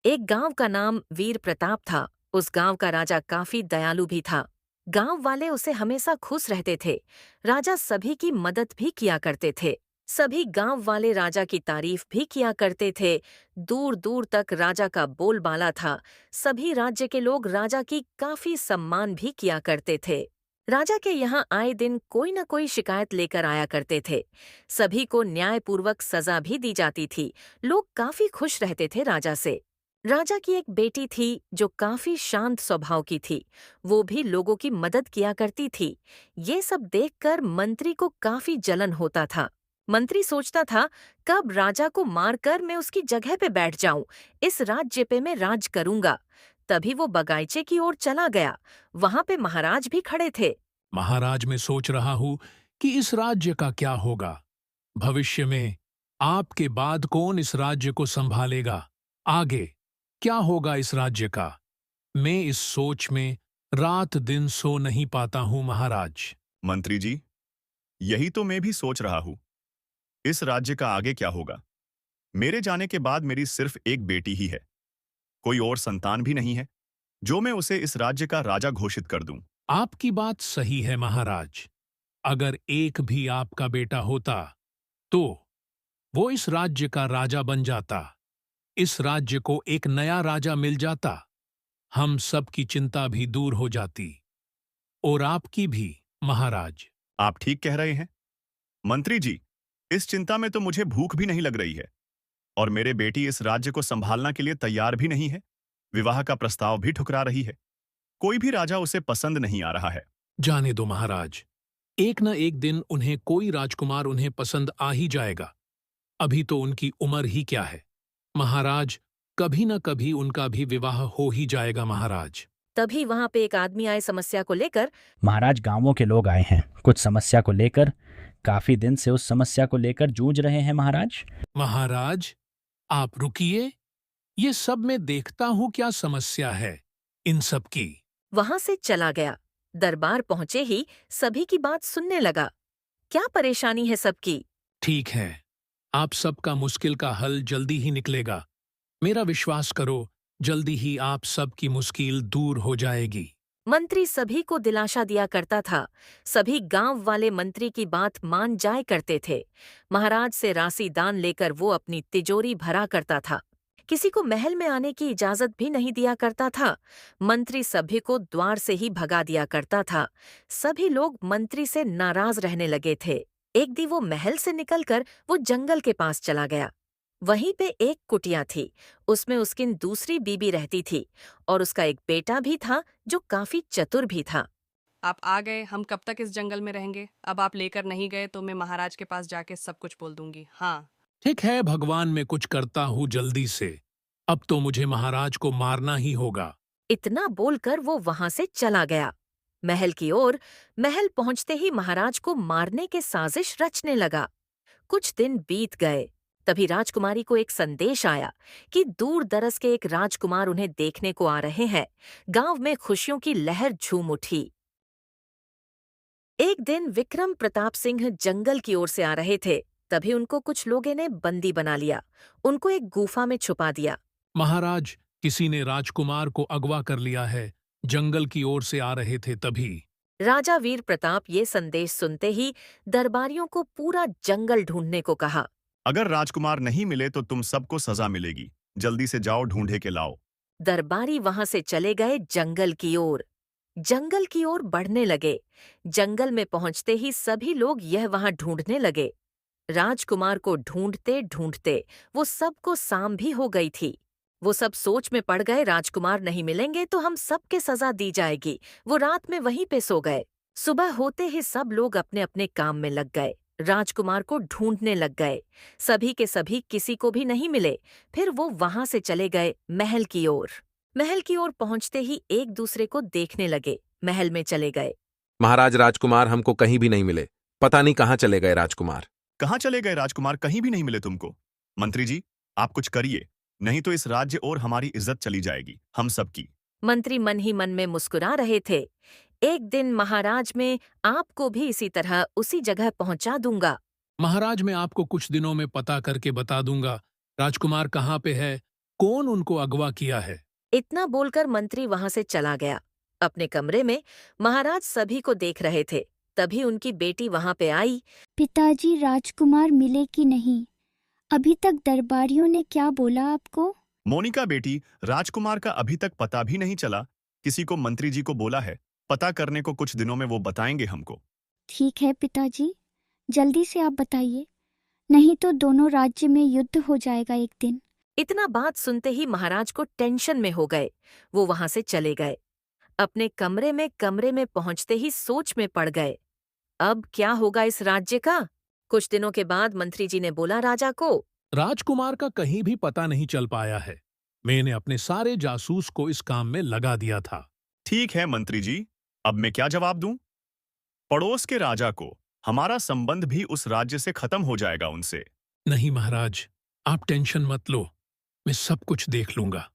एक गांव का नाम वीर प्रताप था। उस गांव का राजा काफी दयालु भी था। गांव वाले उसे हमेशा खुश रहते थे। राजा सभी की मदद भी किया करते थे। सभी गांव वाले राजा की तारीफ भी किया करते थे। दूर दूर तक राजा का बोलबाला था। सभी राज्य के लोग राजा की काफी सम्मान भी किया करते थे। राजा के यहाँ आए दिन कोई न कोई शिकायत लेकर आया करते थे। सभी को न्यायपूर्वक सजा भी दी जाती थी। लोग काफी खुश रहते थे राजा से। राजा की एक बेटी थी जो काफी शांत स्वभाव की थी। वो भी लोगों की मदद किया करती थी। ये सब देखकर मंत्री को काफी जलन होता था। मंत्री सोचता था, कब राजा को मारकर मैं उसकी जगह पे बैठ जाऊं, इस राज्य पे मैं राज करूंगा। तभी वो बगीचे की ओर चला गया। वहां पे महाराज भी खड़े थे। महाराज, मैं सोच रहा हूं कि इस राज्य का क्या होगा। भविष्य में आपके बाद कौन इस राज्य को संभालेगा? आगे क्या होगा इस राज्य का? मैं इस सोच में रात दिन सो नहीं पाता हूं महाराज। मंत्री जी, यही तो मैं भी सोच रहा हूं। इस राज्य का आगे क्या होगा? मेरे जाने के बाद मेरी सिर्फ एक बेटी ही है। कोई और संतान भी नहीं है जो मैं उसे इस राज्य का राजा घोषित कर दूं। आपकी बात सही है महाराज। अगर एक भी आपका बेटा होता तो वो इस राज्य का राजा बन जाता। इस राज्य को एक नया राजा मिल जाता। हम सब की चिंता भी दूर हो जाती, और आपकी भी महाराज। आप ठीक कह रहे हैं मंत्री जी। इस चिंता में तो मुझे भूख भी नहीं लग रही है, और मेरे बेटी इस राज्य को संभालना के लिए तैयार भी नहीं है। विवाह का प्रस्ताव भी ठुकरा रही है। कोई भी राजा उसे पसंद नहीं आ रहा है। जाने दो महाराज, एक न एक दिन उन्हें कोई राजकुमार उन्हें पसंद आ ही जाएगा। अभी तो उनकी उम्र ही क्या है महाराज। कभी न कभी उनका भी विवाह हो ही जाएगा महाराज। तभी वहां पे एक आदमी आए समस्या को लेकर। महाराज, गांवों के लोग आए हैं कुछ समस्या को लेकर। काफी दिन से उस समस्या को लेकर जूझ रहे हैं महाराज। महाराज, आप रुकिए। ये सब मैं देखता हूं क्या समस्या है इन सब की। वहां से चला गया। दरबार पहुंचे ही सभी की बात सुनने लगा। क्या परेशानी है सबकी? ठीक है, आप सबका मुश्किल का हल जल्दी ही निकलेगा। मेरा विश्वास करो, जल्दी ही आप सबकी मुश्किल दूर हो जाएगी। मंत्री सभी को दिलासा दिया करता था। सभी गांव वाले मंत्री की बात मान जाए करते थे। महाराज से राशि दान लेकर वो अपनी तिजोरी भरा करता था। किसी को महल में आने की इजाजत भी नहीं दिया करता था। मंत्री सभी को द्वार से ही भगा दिया करता था। सभी लोग मंत्री से नाराज रहने लगे थे। एक दिन वो महल से निकलकर वो जंगल के पास चला गया। वहीं पे एक कुटिया थी। उसमें उसकी दूसरी बीबी रहती थी और उसका एक बेटा भी था जो काफी चतुर भी था। आप आ गए। हम कब तक इस जंगल में रहेंगे? अब आप लेकर नहीं गए तो मैं महाराज के पास जाके सब कुछ बोल दूंगी। हाँ। ठीक है भगवान, मैं कुछ करता हूँ जल्दी से। अब तो मुझे महाराज को मारना ही होगा। इतना बोलकर वो वहां से चला गया महल की ओर। महल पहुंचते ही महाराज को मारने के साजिश रचने लगा। कुछ दिन बीत गए। तभी राजकुमारी को एक संदेश आया कि दूर दरस के एक राजकुमार उन्हें देखने को आ रहे हैं। गांव में खुशियों की लहर झूम उठी। एक दिन विक्रम प्रताप सिंह जंगल की ओर से आ रहे थे। तभी उनको कुछ लोगों ने बंदी बना लिया। उनको एक गुफा में छुपा दिया। महाराज, किसी ने राजकुमार को अगवा कर लिया है। जंगल की ओर से आ रहे थे तभी। राजा वीर प्रताप ये संदेश सुनते ही दरबारियों को पूरा जंगल ढूंढने को कहा। अगर राजकुमार नहीं मिले तो तुम सबको सजा मिलेगी। जल्दी से जाओ, ढूंढे के लाओ। दरबारी वहां से चले गए जंगल की ओर। जंगल की ओर बढ़ने लगे। जंगल में पहुंचते ही सभी लोग यह वहां ढूंढने लगे। राजकुमार को ढूंढते ढूंढते वो सबको शाम भी हो गई थी। वो सब सोच में पड़ गए, राजकुमार नहीं मिलेंगे तो हम सबके सजा दी जाएगी। वो रात में वहीं पे सो गए। सुबह होते ही सब लोग अपने अपने काम में लग गए। राजकुमार को ढूंढने लग गए। सभी के सभी किसी को भी नहीं मिले। फिर वो वहां से चले गए महल की ओर। महल की ओर पहुंचते ही एक दूसरे को देखने लगे। महल में चले गए। महाराज, राजकुमार हमको कहीं भी नहीं मिले। पता नहीं कहाँ चले गए राजकुमार। कहाँ चले गए राजकुमार? कहीं भी नहीं मिले तुमको। मंत्री जी, आप कुछ करिए, नहीं तो इस राज्य और हमारी इज्जत चली जाएगी, हम सबकी। मंत्री मन ही मन में मुस्कुरा रहे थे। एक दिन महाराज में आपको भी इसी तरह उसी जगह पहुंचा दूंगा। महाराज, मैं आपको कुछ दिनों में पता करके बता दूंगा राजकुमार कहाँ पे है। कौन उनको अगवा किया है? इतना बोलकर मंत्री वहां से चला गया। अपने कमरे में महाराज सभी को देख रहे थे। तभी उनकी बेटी वहां पे आई। पिताजी, राजकुमार मिले कि नहीं? अभी तक दरबारियों ने क्या बोला आपको? मोनिका बेटी, राजकुमार का अभी तक पता भी नहीं चला। किसी को मंत्री जी को बोला है, पता करने को, कुछ दिनों में वो बताएंगे हमको। ठीक है पिताजी, जल्दी से आप बताइए, नहीं तो दोनों राज्य में युद्ध हो जाएगा एक दिन। इतना बात सुनते ही महाराज को टेंशन में हो गए। वो वहां से चले गए। अपने कमरे में पहुंचते ही सोच में पड़ गए। अब क्या होगा इस राज्य का? कुछ दिनों के बाद मंत्री जी ने बोला राजा को, राजकुमार का कहीं भी पता नहीं चल पाया है। मैंने अपने सारे जासूस को इस काम में लगा दिया था। ठीक है मंत्री जी, अब मैं क्या जवाब दूं? पड़ोस के राजा को हमारा संबंध भी उस राज्य से खत्म हो जाएगा उनसे। नहीं महाराज, आप टेंशन मत लो, मैं सब कुछ देख लूंगा।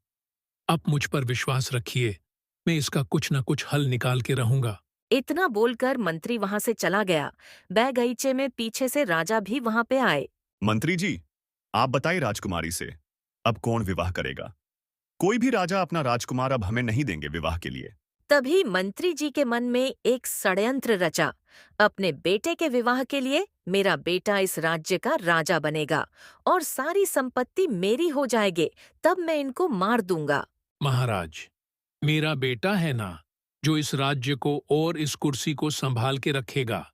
आप मुझ पर विश्वास रखिए, मैं इसका कुछ न कुछ हल निकाल के रहूंगा। इतना बोलकर मंत्री वहां से चला गया। बैगईचे में पीछे से राजा भी वहां पे आए। मंत्री जी, आप बताइए राजकुमारी से, अब कौन विवाह करेगा? कोई भी राजा अपना राजकुमार अब हमें नहीं देंगे विवाह के लिए। तभी मंत्री जी के मन में एक षड्यंत्र रचा। अपने बेटे के विवाह के लिए मेरा बेटा इस राज्य का राजा बनेगा और सारी संपत्ति मेरी हो जाएगी, तब मैं इनको मार दूंगा। महाराज, मेरा बेटा है ना जो इस राज्य को और इस कुर्सी को संभाल के रखेगा।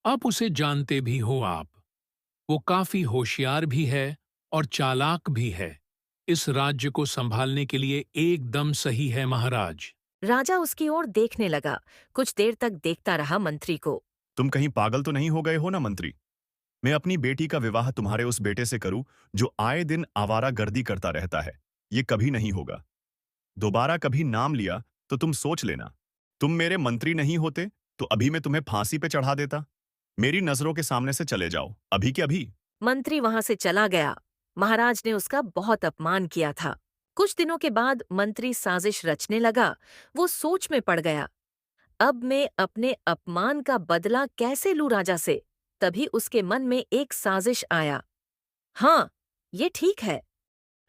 आप उसे जानते भी हो। आप वो काफी होशियार भी है और चालाक भी है। इस राज्य को संभालने के लिए एकदम सही है महाराज। राजा उसकी ओर देखने लगा। कुछ देर तक देखता रहा मंत्री को। तुम कहीं पागल तो नहीं हो गए हो ना मंत्री? मैं अपनी बेटी का विवाह तुम्हारे उस बेटे से करूं जो आए दिन आवारा गर्दी करता रहता है? ये कभी नहीं होगा। दोबारा कभी नाम लिया तो तुम सोच लेना। तुम मेरे मंत्री नहीं होते तो अभी मैं तुम्हें फांसी पे चढ़ा देता। मेरी नजरों के सामने से चले जाओ, अभी के अभी। मंत्री वहां से चला गया। महाराज ने उसका बहुत अपमान किया था। कुछ दिनों के बाद मंत्री साजिश रचने लगा। वो सोच में पड़ गया, अब मैं अपने अपमान का बदला कैसे लूं राजा से? तभी उसके मन में एक साजिश आया। हाँ, ये ठीक है।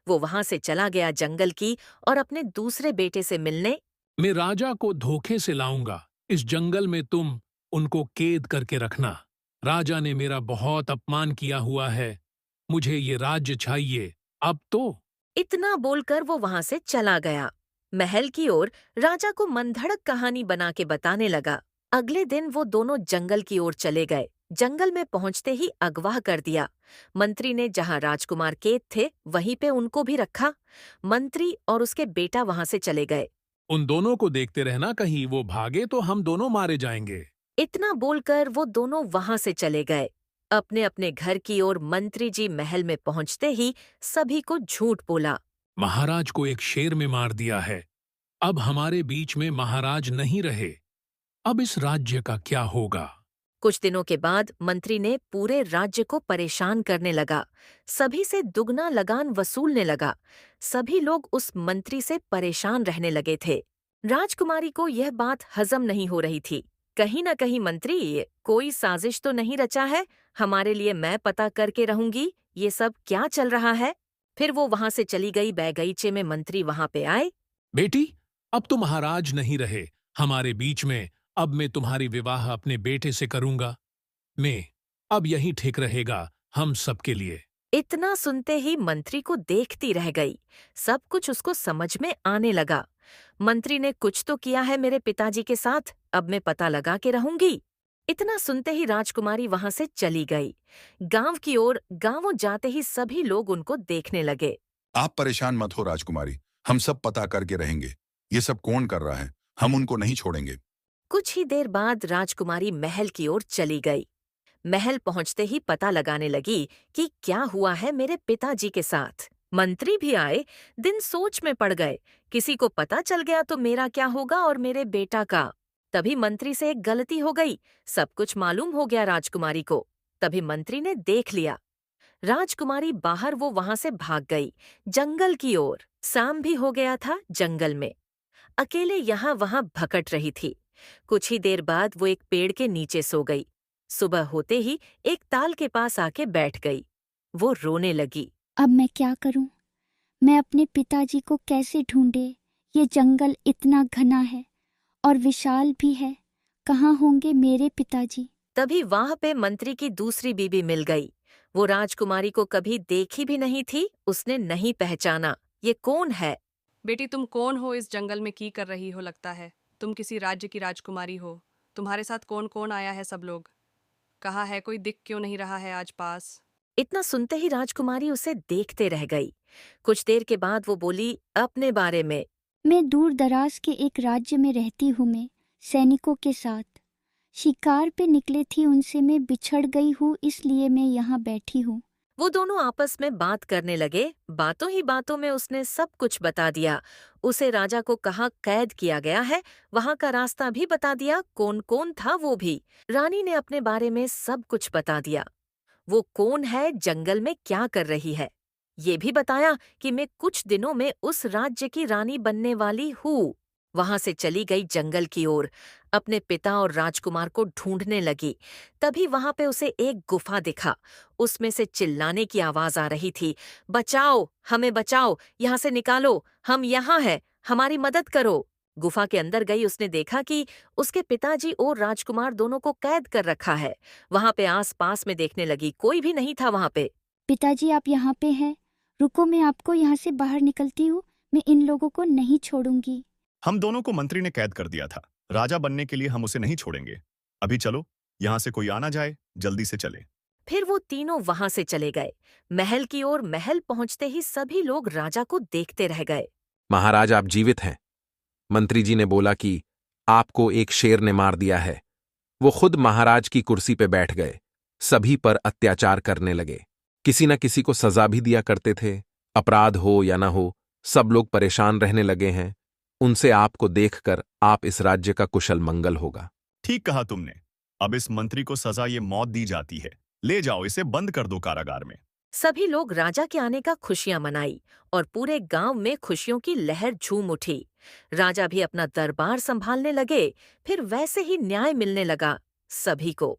वो वहां से चला गया जंगल की और अपने दूसरे बेटे से मिलने। मैं राजा को धोखे से लाऊंगा। इस जंगल में तुम उनको कैद करके रखना। राजा ने मेरा बहुत अपमान किया हुआ है। मुझे ये राज्य चाहिए अब तो। इतना बोलकर वो वहां से चला गया। महल की ओर राजा को मनधड़क कहानी बना के बताने लगा। अगले दिन वो दोनों जंगल की ओर चले गए। जंगल में पहुंचते ही अगवा कर दिया। मंत्री ने जहां राजकुमार कैद थे वहीं पे उनको भी रखा। मंत्री और उसके बेटा वहां से चले गए। उन दोनों को देखते रहना, कहीं वो भागे तो हम दोनों मारे जाएंगे। इतना बोलकर वो दोनों वहां से चले गए। अपने अपने घर की ओर मंत्री जी महल में पहुंचते ही सभी को झूठ बोला। महाराज को एक शेर में मार दिया है। अब हमारे बीच में महाराज नहीं रहे। अब इस राज्य का क्या होगा? कुछ दिनों के बाद मंत्री ने पूरे राज्य को परेशान करने लगा। सभी से दुगना लगान वसूलने लगा। सभी लोग उस मंत्री से परेशान रहने लगे थे। राजकुमारी को यह बात हजम नहीं हो रही थी। कहीं न कहीं मंत्री कोई साजिश तो नहीं रचा है हमारे लिए? मैं पता करके रहूंगी ये सब क्या चल रहा है। फिर वो वहां से चली गई। बैगईचे में मंत्री वहां पे आए। बेटी, अब तो महाराज नहीं रहे हमारे बीच में। अब मैं तुम्हारी विवाह अपने बेटे से करूंगा। मैं अब यही ठीक रहेगा हम सबके लिए। इतना सुनते ही मंत्री को देखती रह गई। सब कुछ उसको समझ में आने लगा। मंत्री ने कुछ तो किया है मेरे पिताजी के साथ, अब मैं पता लगा के रहूंगी। इतना सुनते ही राजकुमारी वहां से चली गई। गांव की ओर गांवों जाते ही सभी लोग उनको देखने लगे। आप परेशान मत हो राजकुमारी, हम सब पता करके रहेंगे। ये सब कौन कर रहा है, हम उनको नहीं छोड़ेंगे। कुछ ही देर बाद राजकुमारी महल की ओर चली गई। महल पहुंचते ही पता लगाने लगी कि क्या हुआ है मेरे पिताजी के साथ। मंत्री भी आए। दिन सोच में पड़ गए। किसी को पता चल गया तो मेरा क्या होगा और मेरे बेटा का। तभी मंत्री से एक गलती हो गई। सब कुछ मालूम हो गया राजकुमारी को। तभी मंत्री ने देख लिया। राजकुमारी बाहर वो वहां से भाग गई जंगल की ओर। शाम भी हो गया था। जंगल में अकेले यहाँ वहां भटक रही थी। कुछ ही देर बाद वो एक पेड़ के नीचे सो गई। सुबह होते ही एक ताल के पास आके बैठ गई। वो रोने लगी। अब मैं क्या करूं? मैं अपने पिताजी को कैसे ढूंढे? ये जंगल इतना घना है और विशाल भी है। कहाँ होंगे मेरे पिताजी? तभी वहां पे मंत्री की दूसरी बीबी मिल गई। वो राजकुमारी को कभी देखी भी नहीं थी, उसने नहीं पहचाना। ये कौन है? बेटी तुम कौन हो? इस जंगल में की कर रही हो? लगता है तुम किसी राज्य की राजकुमारी हो। तुम्हारे साथ कौन कौन आया है? सब लोग कहाँ है? कोई दिख क्यों नहीं रहा है आज पास? इतना सुनते ही राजकुमारी उसे देखते रह गई। कुछ देर के बाद वो बोली अपने बारे में। मैं दूर दराज के एक राज्य में रहती हूँ। मैं सैनिकों के साथ शिकार पे निकले थी, उनसे मैं बिछड़ गई हूँ, इसलिए मैं यहाँ बैठी हूँ। वो दोनों आपस में बात करने लगे। बातों ही बातों में उसने सब कुछ बता दिया। उसे राजा को कहाँ कैद किया गया है, वहां का रास्ता भी बता दिया, कौन कौन था वो भी। रानी ने अपने बारे में सब कुछ बता दिया। वो कौन है, जंगल में क्या कर रही है, ये भी बताया कि मैं कुछ दिनों में उस राज्य की रानी बनने वाली हूँ। वहां से चली गई जंगल की ओर, अपने पिता और राजकुमार को ढूंढने लगी। तभी वहां पे उसे एक गुफा दिखा। उसमें से चिल्लाने की आवाज आ रही थी, बचाओ, हमें बचाओ, यहाँ से निकालो, हम यहाँ हैं, हमारी मदद करो। गुफा के अंदर गई, उसने देखा कि उसके पिताजी और राजकुमार दोनों को कैद कर रखा है। वहां पे आस पास में देखने लगी, कोई भी नहीं था वहां पे। पिताजी आप यहाँ पे हैं? रुको, मैं आपको यहाँ से बाहर निकलती हूँ। मैं इन लोगों को नहीं छोड़ूंगी। हम दोनों को मंत्री ने कैद कर दिया था। राजा बनने के लिए हम उसे नहीं छोड़ेंगे। अभी चलो, यहाँ से कोई आना जाए, जल्दी से चले। फिर वो तीनों वहां से चले गए महल की ओर। महल पहुंचते ही सभी लोग राजा को देखते रह गए। महाराज आप जीवित हैं। मंत्री जी ने बोला कि आपको एक शेर ने मार दिया है। वो खुद महाराज की कुर्सी पे बैठ गए, सभी पर अत्याचार करने लगे। किसी न किसी को सजा भी दिया करते थे। अपराध हो या न हो, सब लोग परेशान रहने लगे हैं। उनसे आपको देखकर आप इस राज्य का कुशल मंगल होगा। ठीक कहा तुमने। अब इस मंत्री को सजा ये मौत दी जाती है। ले जाओ, इसे बंद कर दो कारागार में। सभी लोग राजा के आने का खुशियां मनाई और पूरे गांव में खुशियों की लहर झूम उठी। राजा भी अपना दरबार संभालने लगे। फिर वैसे ही न्याय मिलने लगा सभी को।